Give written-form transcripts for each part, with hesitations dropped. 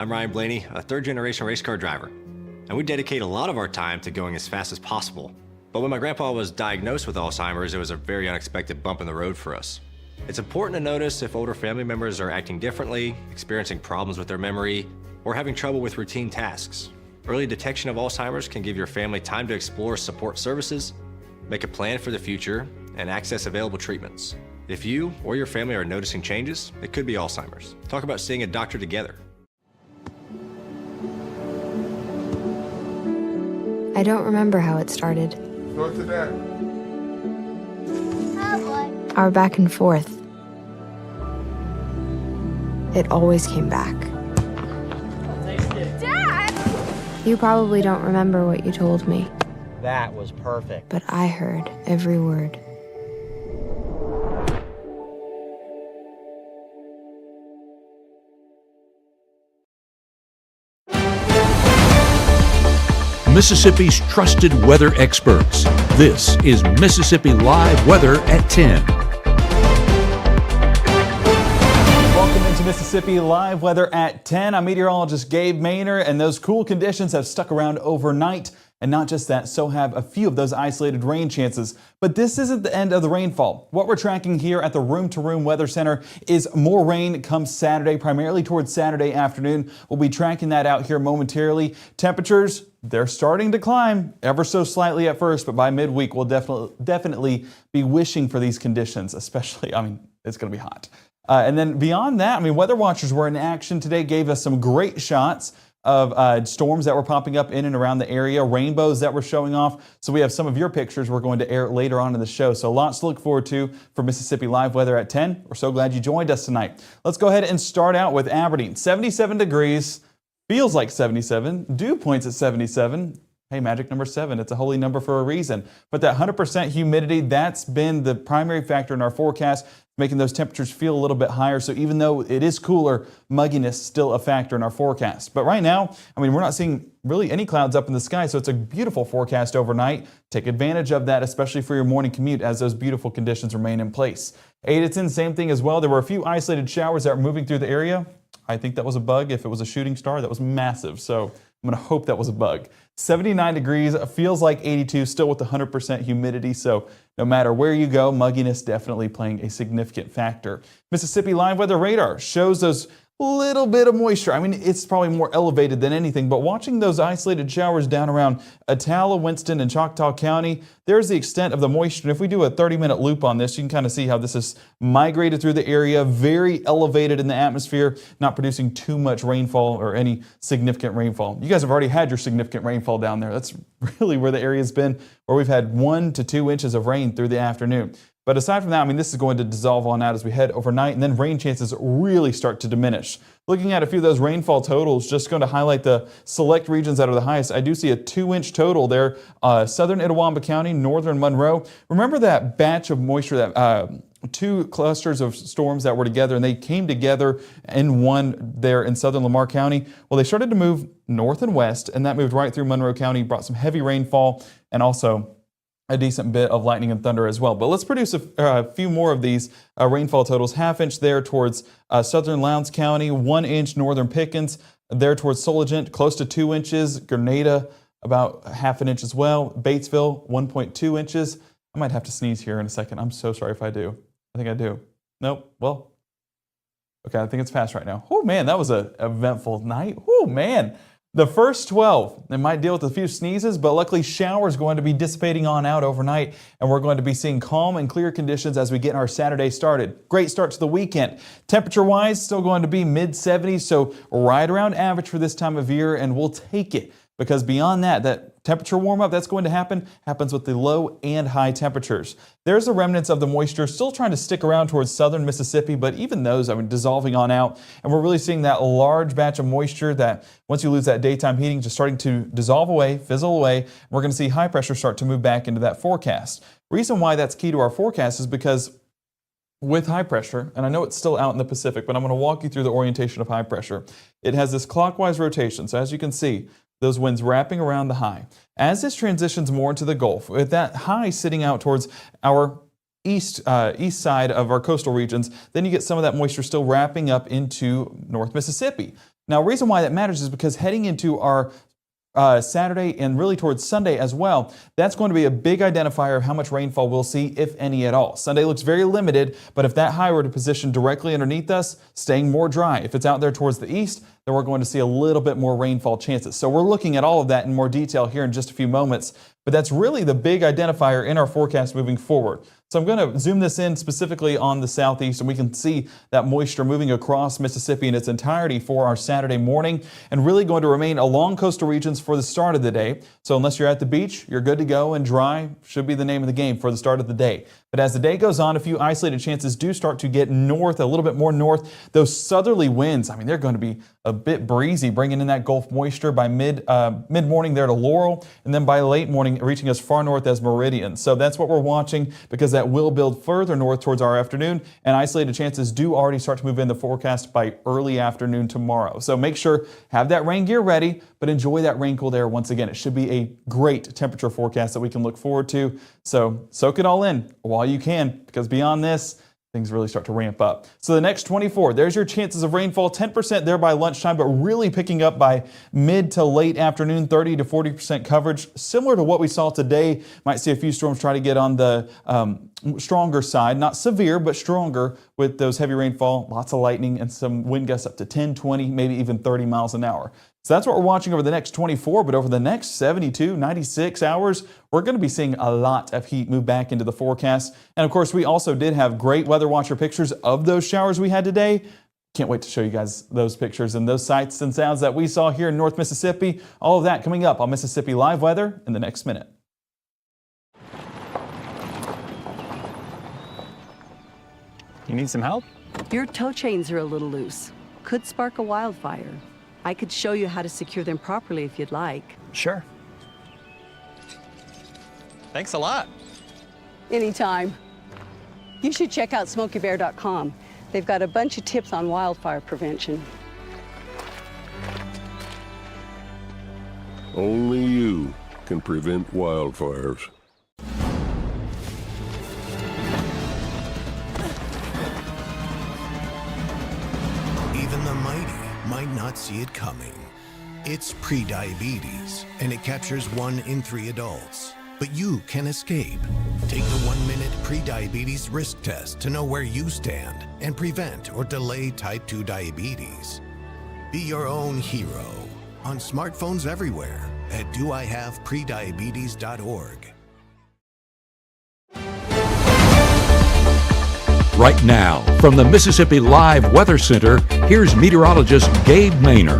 I'm Ryan Blaney, a third-generation race car driver, and we dedicate a lot of our time to going as fast as possible. But when my grandpa was diagnosed with Alzheimer's, it was a very unexpected bump in the road for us. It's important to notice if older family members are acting differently, experiencing problems with their memory, or having trouble with routine tasks. Early detection of Alzheimer's can give your family time to explore support services, make a plan for the future, and access available treatments. If you or your family are noticing changes, it could be Alzheimer's. Talk about seeing a doctor together. I don't remember how it started. Go to that. Our back and forth. It always came back. Dad! You probably don't remember what you told me, That was perfect. but I heard every word. Mississippi's trusted weather experts. This is Mississippi Live Weather at 10. Welcome into Mississippi Live Weather at 10. I'm meteorologist Gabe Maynor, and those cool conditions have stuck around overnight. And not just that, so have a few of those isolated rain chances. But this isn't the end of the rainfall. What we're tracking here at the Room to Room Weather Center is more rain come Saturday, primarily towards Saturday afternoon. We'll be tracking that out here momentarily. Temperatures, they're starting to climb ever so slightly at first, but by midweek we'll definitely be wishing for these conditions, especially, it's going to be hot. And then beyond that, weather watchers were in action today, gave us some great shots of storms that were popping up in and around the area, rainbows that were showing off. So we have some of your pictures we're going to air later on in the show. So lots to look forward to for Mississippi Live Weather at 10. We're so glad you joined us tonight. Let's go ahead and start out with Aberdeen. 77 degrees, feels like 77, dew points at 77. Hey, magic number 7, it's a holy number for a reason. But that 100% humidity, that's been the primary factor in our forecast, making those temperatures feel a little bit higher. So even though it is cooler, mugginess still a factor in our forecast. But right now, we're not seeing really any clouds up in the sky, so it's a beautiful forecast overnight. Take advantage of that, especially for your morning commute as those beautiful conditions remain in place. 8 to 10, same thing as well. There were a few isolated showers that were moving through the area. I think that was a bug. If it was a shooting star, that was massive. So I'm going to hope that was a bug. 79 degrees, feels like 82, still with 100% humidity. So no matter where you go, mugginess definitely playing a significant factor. Mississippi Live Weather Radar shows those little bit of moisture. It's probably more elevated than anything, but watching those isolated showers down around Attala, Winston, and Choctaw County, there's the extent of the moisture. And if we do a 30-minute loop on this, you can kind of see how this has migrated through the area, very elevated in the atmosphere, not producing too much rainfall or any significant rainfall. You guys have already had your significant rainfall down there. That's really where the area's been, where we've had 1 to 2 inches of rain through the afternoon. But aside from that, this is going to dissolve on out as we head overnight, and then rain chances really start to diminish. Looking at a few of those rainfall totals, just going to highlight the select regions that are the highest. I do see a 2-inch total there, southern Itawamba County, northern Monroe. Remember that batch of moisture, that 2 clusters of storms that were together, and they came together in one there in southern Lamar County? Well, they started to move north and west, and that moved right through Monroe County, brought some heavy rainfall, and also a decent bit of lightning and thunder as well. But let's produce a few more of these rainfall totals. 1/2 inch there towards southern Lowndes County, 1 inch northern Pickens, there towards Soligent, close to 2 inches. Grenada, about 1/2 inch as well. Batesville, 1.2 inches. I might have to sneeze here in a second. I'm so sorry if I do. I think I do. Nope. Well, okay, I think it's past right now. Oh man, that was an eventful night. Oh man. The first 12, they might deal with a few sneezes, but luckily showers going to be dissipating on out overnight, and we're going to be seeing calm and clear conditions as we get our Saturday started. Great start to the weekend. Temperature-wise, still going to be mid-70s, so right around average for this time of year, and we'll take it, because beyond that, that temperature warm-up that's going to happens with the low and high temperatures. There's the remnants of the moisture still trying to stick around towards southern Mississippi, but even those, dissolving on out. And we're really seeing that large batch of moisture that once you lose that daytime heating, just starting to dissolve away, fizzle away. We're going to see high pressure start to move back into that forecast. Reason why that's key to our forecast is because with high pressure, and I know it's still out in the Pacific, but I'm going to walk you through the orientation of high pressure. It has this clockwise rotation. So as you can see, those winds wrapping around the high. As this transitions more into the Gulf, with that high sitting out towards our east side of our coastal regions, then you get some of that moisture still wrapping up into North Mississippi. Now, the reason why that matters is because heading into our Saturday and really towards Sunday as well, that's going to be a big identifier of how much rainfall we'll see, if any at all. Sunday looks very limited, but if that high were to position directly underneath us, staying more dry. If it's out there towards the east, then we're going to see a little bit more rainfall chances. So we're looking at all of that in more detail here in just a few moments, but that's really the big identifier in our forecast moving forward. So I'm going to zoom this in specifically on the southeast, and we can see that moisture moving across Mississippi in its entirety for our Saturday morning, and really going to remain along coastal regions for the start of the day. So unless you're at the beach, you're good to go, and dry should be the name of the game for the start of the day. But as the day goes on, a few isolated chances do start to get north, a little bit more north. Those southerly winds, I mean, they're going to be a bit breezy, bringing in that Gulf moisture by mid-morning there to Laurel, and then by late morning reaching as far north as Meridian. So that's what we're watching, because that will build further north towards our afternoon, and isolated chances do already start to move in the forecast by early afternoon tomorrow. So make sure, have that rain gear ready, but enjoy that rain cool there once again. It should be a great temperature forecast that we can look forward to. So soak it all in while you can, because beyond this, things really start to ramp up. So the next 24, there's your chances of rainfall, 10% there by lunchtime, but really picking up by mid to late afternoon, 30 to 40% coverage. Similar to what we saw today, might see a few storms try to get on the stronger side, not severe, but stronger with those heavy rainfall, lots of lightning, and some wind gusts up to 10, 20, maybe even 30 miles an hour. So that's what we're watching over the next 24, but over the next 72, 96 hours, we're going to be seeing a lot of heat move back into the forecast. And of course, we also did have great weather watcher pictures of those showers we had today. Can't wait to show you guys those pictures and those sights and sounds that we saw here in North Mississippi. All of that coming up on Mississippi Live Weather in the next minute. You need some help? Your tow chains are a little loose. Could spark a wildfire. I could show you how to secure them properly if you'd like. Sure. Thanks a lot. Anytime. You should check out SmokeyBear.com. They've got a bunch of tips on wildfire prevention. Only you can prevent wildfires. Even the mighty might not see it coming. It's prediabetes, and it captures 1 in 3 adults. But you can escape. Take the 1-minute prediabetes risk test to know where you stand and prevent or delay type 2 diabetes. Be your own hero on smartphones everywhere at doihaveprediabetes.org. Right now, from the Mississippi Live Weather Center, here's meteorologist Gabe Maynor.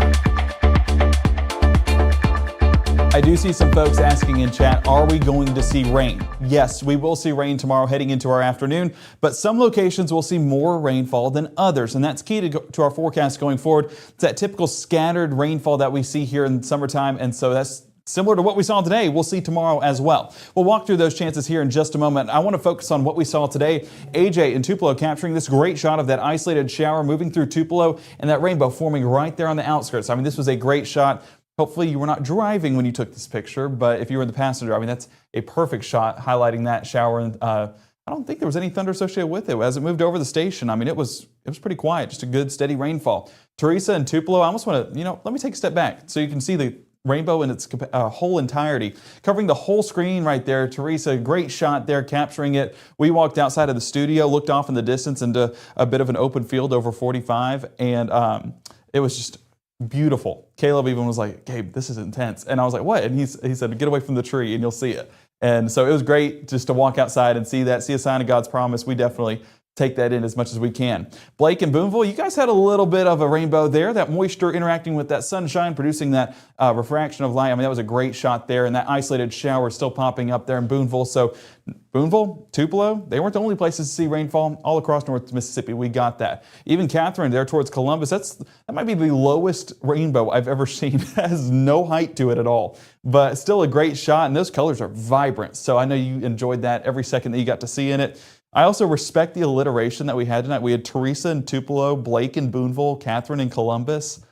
I do see some folks asking in chat, are we going to see rain? Yes, we will see rain tomorrow heading into our afternoon, but some locations will see more rainfall than others, and that's key to our forecast going forward. It's that typical scattered rainfall that we see here in summertime, and so that's similar to what we saw today, we'll see tomorrow as well. We'll walk through those chances here in just a moment. I want to focus on what we saw today. AJ in Tupelo capturing this great shot of that isolated shower moving through Tupelo and that rainbow forming right there on the outskirts. I mean, this was a great shot. Hopefully you were not driving when you took this picture, but if you were in the passenger, I mean, that's a perfect shot highlighting that shower. And I don't think there was any thunder associated with it. As it moved over the station, I mean, it was pretty quiet, just a good steady rainfall. Teresa and Tupelo, I almost want to, let me take a step back so you can see the rainbow in its whole entirety, covering the whole screen right there. Teresa, great shot there, capturing it. We walked outside of the studio, looked off in the distance into a bit of an open field over 45, and it was just beautiful. Caleb even was like, Gabe, this is intense. And I was like, what? And he said, get away from the tree and you'll see it. And so it was great just to walk outside and see that, see a sign of God's promise. We definitely take that in as much as we can. Blake and Boonville, you guys had a little bit of a rainbow there, that moisture interacting with that sunshine, producing that refraction of light. I mean, that was a great shot there, and that isolated shower still popping up there in Boonville. So Boonville, Tupelo, they weren't the only places to see rainfall. All across North Mississippi, we got that. Even Catherine there towards Columbus, that might be the lowest rainbow I've ever seen. It has no height to it at all, but still a great shot, and those colors are vibrant. So I know you enjoyed that every second that you got to see in it. I also respect the alliteration that we had tonight. We had Teresa in Tupelo, Blake in Boonville, Catherine in Columbus.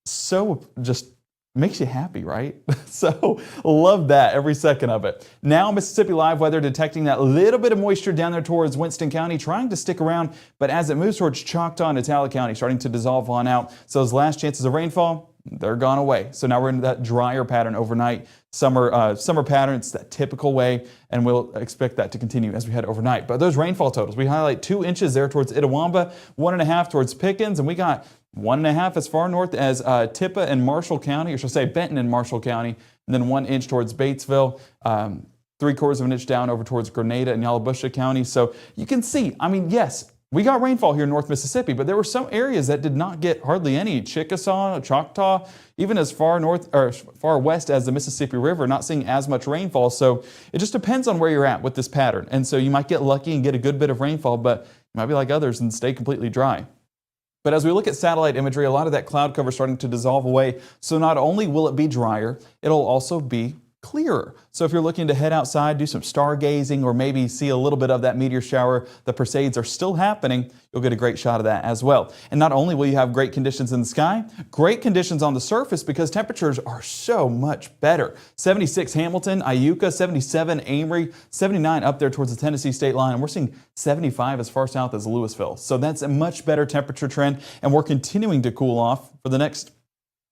So just makes you happy, right? So love that, every second of it. Now Mississippi Live Weather detecting that little bit of moisture down there towards Winston County, trying to stick around, but as it moves towards Choctaw and Italic County, starting to dissolve on out. So those last chances of rainfall, they're gone away. So now we're into that drier pattern overnight. Summer pattern, it's that typical way, and we'll expect that to continue as we head overnight. But those rainfall totals, we highlight 2 inches there towards Itawamba, 1.5 towards Pickens, and we got 1.5 as far north as Tippah and Marshall County, or should I say Benton and Marshall County, and then 1 inch towards Batesville, 3/4 of an inch down over towards Grenada and Yalobusha County. So you can see, I mean, yes, we got rainfall here in North Mississippi, but there were some areas that did not get hardly any. Chickasaw, Choctaw, even as far north or far west as the Mississippi River, not seeing as much rainfall. So it just depends on where you're at with this pattern. And so you might get lucky and get a good bit of rainfall, but you might be like others and stay completely dry. But as we look at satellite imagery, a lot of that cloud cover is starting to dissolve away. So not only will it be drier, it'll also be clearer. So if you're looking to head outside, do some stargazing, or maybe see a little bit of that meteor shower, the Perseids are still happening, you'll get a great shot of that as well. And not only will you have great conditions in the sky, great conditions on the surface because temperatures are so much better. 76 Hamilton, Iuka, 77 Amory, 79 up there towards the Tennessee state line, and we're seeing 75 as far south as Louisville. So that's a much better temperature trend, and we're continuing to cool off for the next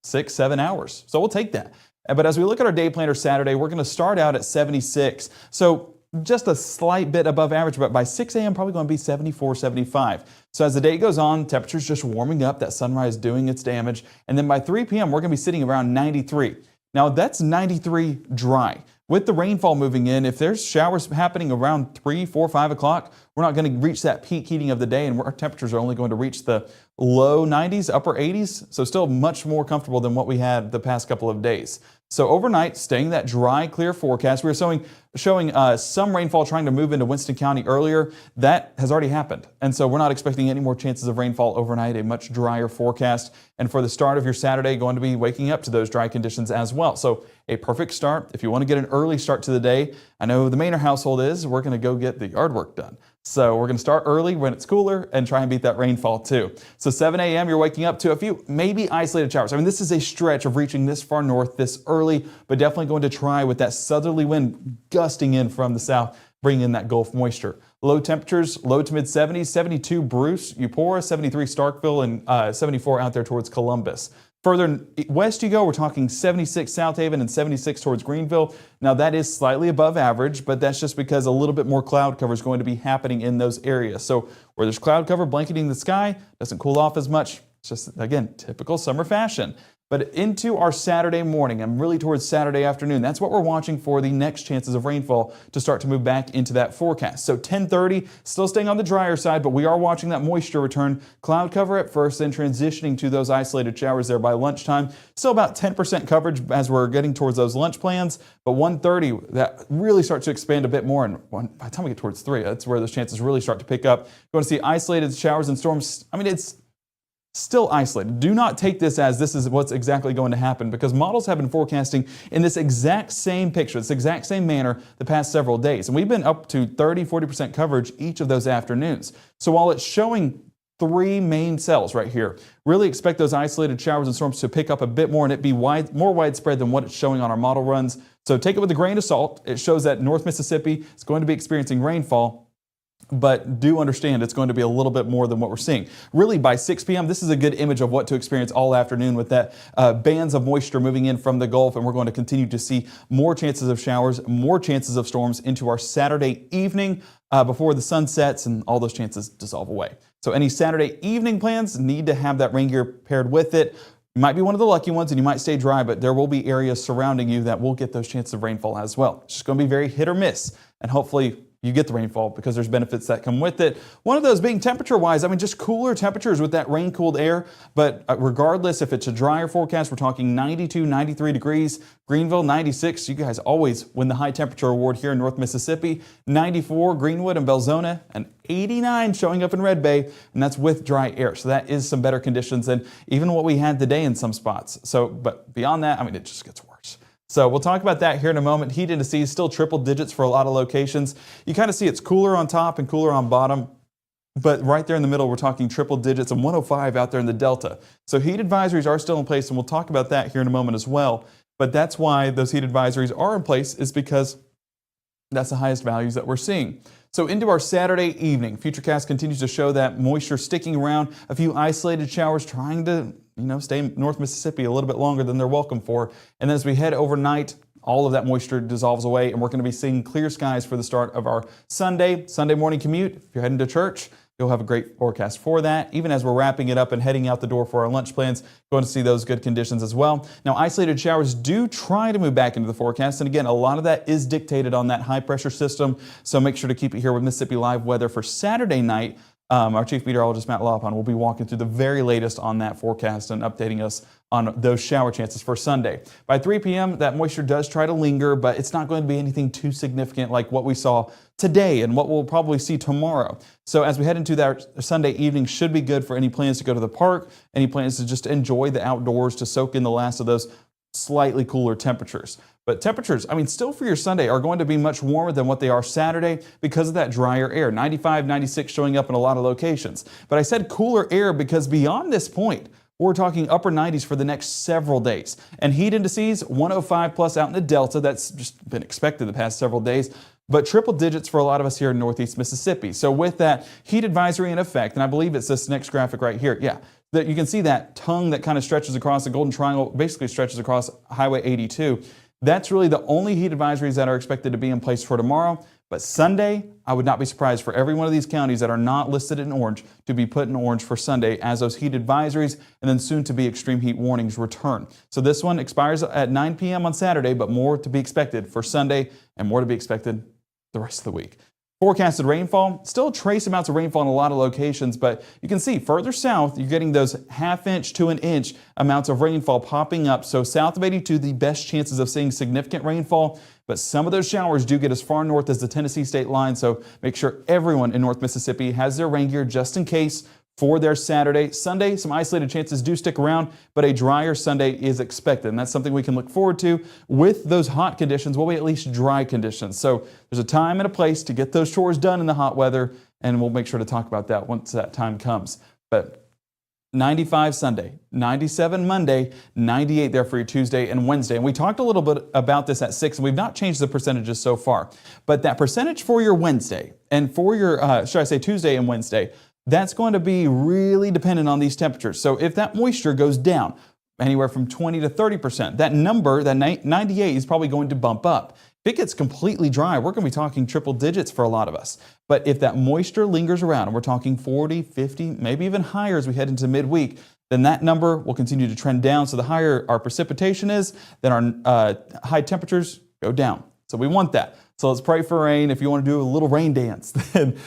6-7 hours. So we'll take that. But as we look at our day planner Saturday, we're going to start out at 76. So just a slight bit above average, but by 6 a.m. probably going to be 74, 75. So as the day goes on, temperature's just warming up, that sunrise doing its damage. And then by 3 p.m., we're going to be sitting around 93. Now that's 93 dry. With the rainfall moving in, if there's showers happening around 3, 4, 5 o'clock, we're not going to reach that peak heating of the day, and our temperatures are only going to reach the low 90s, upper 80s, so still much more comfortable than what we had the past couple of days. So overnight, staying that dry, clear forecast. We were showing some rainfall trying to move into Winston County earlier. That has already happened, and so we're not expecting any more chances of rainfall overnight, a much drier forecast. And for the start of your Saturday, going to be waking up to those dry conditions as well. So a perfect start. If you want to get an early start to the day, I know the Maynard household we're going to go get the yard work done. So we're going to start early when it's cooler and try and beat that rainfall too. So 7 a.m. you're waking up to a few maybe isolated showers. I mean, this is a stretch of reaching this far north this early, but definitely going to try with that southerly wind gusting in from the south, bringing in that Gulf moisture. Low temperatures, low to mid 70s, 72 Bruce, Eupora, 73 Starkville, and 74 out there towards Columbus. Further west you go, we're talking 76 South Haven and 76 towards Greenville. Now that is slightly above average, but that's just because a little bit more cloud cover is going to be happening in those areas. So where there's cloud cover blanketing the sky, doesn't cool off as much. It's just, again, typical summer fashion. But into our Saturday morning, I'm really towards Saturday afternoon. That's what we're watching for the next chances of rainfall to start to move back into that forecast. So 10:30, still staying on the drier side, but we are watching that moisture return. Cloud cover at first, then transitioning to those isolated showers there by lunchtime. Still about 10% coverage as we're getting towards those lunch plans. But 1:30, that really starts to expand a bit more. And by the time we get towards 3, that's where those chances really start to pick up. Going to see isolated showers and storms. I mean, it's still isolated. Do not take this as this is what's exactly going to happen, because models have been forecasting in this exact same picture, this exact same manner the past several days. And we've been up to 30-40% coverage each of those afternoons. So while it's showing 3 main cells right here, really expect those isolated showers and storms to pick up a bit more and it be more widespread than what it's showing on our model runs. So take it with a grain of salt. It shows that North Mississippi is going to be experiencing rainfall, but do understand it's going to be a little bit more than what we're seeing. Really, by 6 p.m., this is a good image of what to experience all afternoon with that bands of moisture moving in from the Gulf, and we're going to continue to see more chances of showers, more chances of storms into our Saturday evening before the sun sets, and all those chances dissolve away. So any Saturday evening plans need to have that rain gear paired with it. You might be one of the lucky ones and you might stay dry, but there will be areas surrounding you that will get those chances of rainfall as well. It's just going to be very hit or miss, and hopefully you get the rainfall because there's benefits that come with it. One of those being temperature-wise, I mean, just cooler temperatures with that rain-cooled air. But regardless, if it's a drier forecast, we're talking 92, 93 degrees. Greenville, 96. You guys always win the high temperature award here in North Mississippi. 94, Greenwood and Belzona, and 89 showing up in Red Bay, and that's with dry air. So that is some better conditions than even what we had today in some spots. So, but beyond that, I mean, it just gets worse. So we'll talk about that here in a moment. Heat indices still triple digits for a lot of locations. You kind of see it's cooler on top and cooler on bottom. but right there in the middle, we're talking triple digits and 105 out there in the Delta. So heat advisories are still in place, and we'll talk about that here in a moment as well. But that's why those heat advisories are in place, is because that's the highest values that we're seeing. So into our Saturday evening, Futurecast continues to show that moisture sticking around, a few isolated showers trying to stay in North Mississippi a little bit longer than they're welcome for. And then as we head overnight, all of that moisture dissolves away, and we're going to be seeing clear skies for the start of our Sunday morning commute. If you're heading to church, you'll have a great forecast for that. Even as we're wrapping it up and heading out the door for our lunch plans, going to see those good conditions as well. Now, isolated showers do try to move back into the forecast, and again, a lot of that is dictated on that high pressure system, so make sure to keep it here with Mississippi Live Weather for Saturday night. Our chief meteorologist, Matt Lopon, will be walking through the very latest on that forecast and updating us on those shower chances for Sunday. By 3 p.m., that moisture does try to linger, but it's not going to be anything too significant like what we saw today and what we'll probably see tomorrow. So as we head into that Sunday evening, should be good for any plans to go to the park, any plans to just enjoy the outdoors, to soak in the last of those slightly cooler temperatures. But temperatures, still for your Sunday, are going to be much warmer than what they are Saturday because of that drier air. 95, 96 showing up in a lot of locations. But I said cooler air because beyond this point, we're talking upper 90s for the next several days. And heat indices, 105 plus out in the Delta. That's just been expected the past several days. But triple digits for a lot of us here in Northeast Mississippi. So with that heat advisory in effect, and I believe it's this next graphic right here. Yeah, that you can see that tongue that kind of stretches across the Golden Triangle, basically stretches across Highway 82. That's really the only heat advisories that are expected to be in place for tomorrow. But Sunday, I would not be surprised for every one of these counties that are not listed in orange to be put in orange for Sunday as those heat advisories and then soon to be extreme heat warnings return. So this one expires at 9 p.m. on Saturday, but more to be expected for Sunday and more to be expected the rest of the week. Forecasted rainfall, still trace amounts of rainfall in a lot of locations, but you can see further south, you're getting those half-inch to an inch amounts of rainfall popping up. So south of 82, the best chances of seeing significant rainfall, but some of those showers do get as far north as the Tennessee state line, so make sure everyone in North Mississippi has their rain gear just in case for their Saturday. Sunday, some isolated chances do stick around, but a drier Sunday is expected, and that's something we can look forward to. With those hot conditions, will be at least dry conditions. So there's a time and a place to get those chores done in the hot weather, and we'll make sure to talk about that once that time comes. But 95 Sunday, 97 Monday, 98 there for your Tuesday and Wednesday. And we talked a little bit about this at 6, and we've not changed the percentages so far. But that percentage for your Wednesday and for your, Tuesday and Wednesday, that's going to be really dependent on these temperatures. So if that moisture goes down anywhere from 20 to 30%, that number, that 98 is probably going to bump up. If it gets completely dry, we're going to be talking triple digits for a lot of us. But if that moisture lingers around, and we're talking 40, 50, maybe even higher as we head into midweek, then that number will continue to trend down. So the higher our precipitation is, then our high temperatures go down. So we want that. So let's pray for rain. If you want to do a little rain dance, then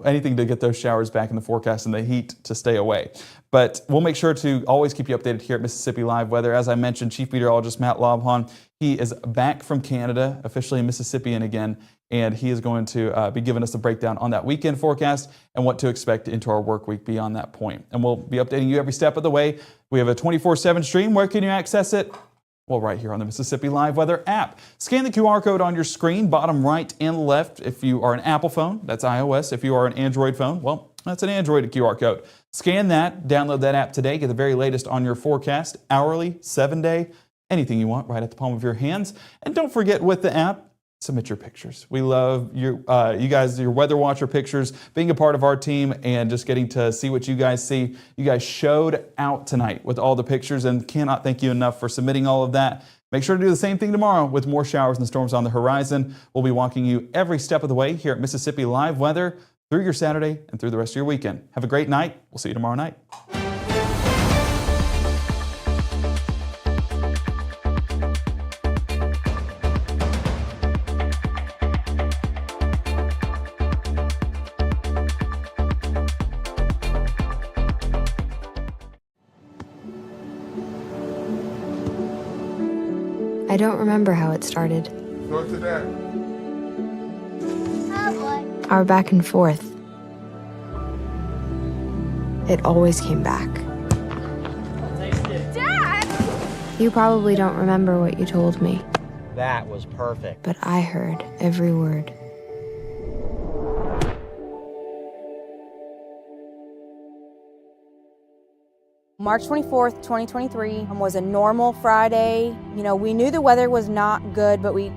anything to get those showers back in the forecast and the heat to stay away. But we'll make sure to always keep you updated here at Mississippi Live Weather. As I mentioned, Chief Meteorologist Matt Lopon, he is back from Canada, officially a Mississippian again, and he is going to be giving us a breakdown on that weekend forecast and what to expect into our work week beyond that point. And we'll be updating you every step of the way. We have a 24/7 stream. Where can you access it? Well, right here on the Mississippi Live Weather app. Scan the QR code on your screen, bottom right and left. If you are an Apple phone, that's iOS. If you are an Android phone, well, that's an Android QR code. Scan that, download that app today, get the very latest on your forecast, hourly, 7-day, anything you want right at the palm of your hands. And don't forget with the app, submit your pictures. We love you guys, your Weather Watcher pictures, being a part of our team and just getting to see what you guys see. You guys showed out tonight with all the pictures and cannot thank you enough for submitting all of that. Make sure to do the same thing tomorrow with more showers and storms on the horizon. We'll be walking you every step of the way here at Mississippi Live Weather through your Saturday and through the rest of your weekend. Have a great night. We'll see you tomorrow night. I don't remember how it started. Go to that. Our back and forth. It always came back. Dad! You probably don't remember what you told me, That was perfect. but I heard every word. March 24th, 2023 was a normal Friday. You know, we knew the weather was not good, but we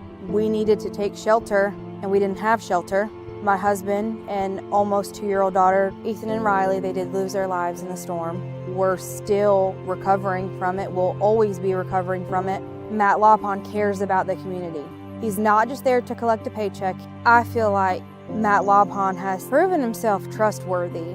needed to take shelter, and we didn't have shelter. My husband and almost 2-year-old daughter, Ethan and Riley, they did lose their lives in the storm. We're still recovering from it. We'll always be recovering from it. Matt Lawpon cares about the community. He's not just there to collect a paycheck. I feel like Matt Lawpon has proven himself trustworthy.